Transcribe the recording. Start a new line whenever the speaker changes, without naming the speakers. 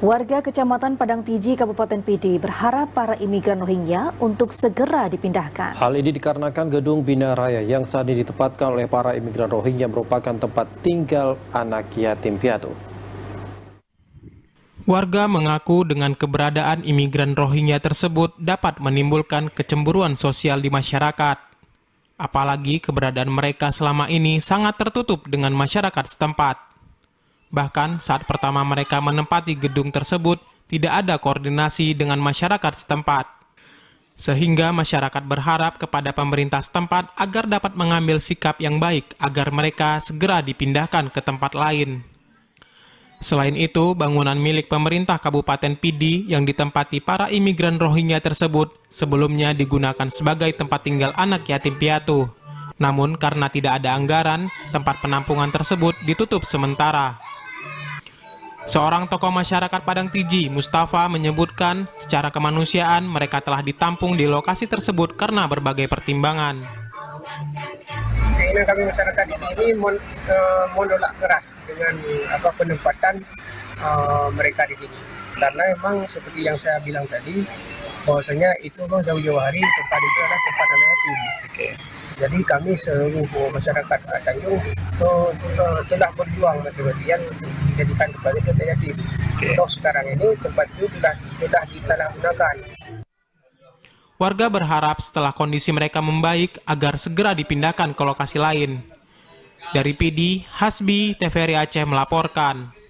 Warga Kecamatan Padang Tiji, Kabupaten Pidi berharap para imigran Rohingya untuk segera dipindahkan.
Hal ini dikarenakan gedung Bina Raya yang saat ini ditempatkan oleh para imigran Rohingya merupakan tempat tinggal anak yatim piatu.
Warga mengaku dengan keberadaan imigran Rohingya tersebut dapat menimbulkan kecemburuan sosial di masyarakat. Apalagi keberadaan mereka selama ini sangat tertutup dengan masyarakat setempat. Bahkan saat pertama mereka menempati gedung tersebut, tidak ada koordinasi dengan masyarakat setempat. Sehingga masyarakat berharap kepada pemerintah setempat agar dapat mengambil sikap yang baik agar mereka segera dipindahkan ke tempat lain. Selain itu, bangunan milik pemerintah Kabupaten Pidi yang ditempati para imigran Rohingya tersebut sebelumnya digunakan sebagai tempat tinggal anak yatim piatu. Namun karena tidak ada anggaran, tempat penampungan tersebut ditutup sementara. Seorang tokoh masyarakat Padang Tiji, Mustafa, menyebutkan secara kemanusiaan mereka telah ditampung di lokasi tersebut karena berbagai pertimbangan.
Keinginan kami masyarakat di sini menolak keras dengan penempatan mereka di sini. Karena memang seperti yang saya bilang tadi, bahwasanya itu jauh-jauh hari tempat itu adalah tempat anak yatim. Jadi kami seluruh masyarakat Tanjung telah berjuang mati-matian menjadikan tempat itu anak yatim. Toh sekarang ini tempat itu sudah disalahgunakan.
Warga berharap setelah kondisi mereka membaik agar segera dipindahkan ke lokasi lain. Dari Pidi, Hasbi, TVRI Aceh melaporkan.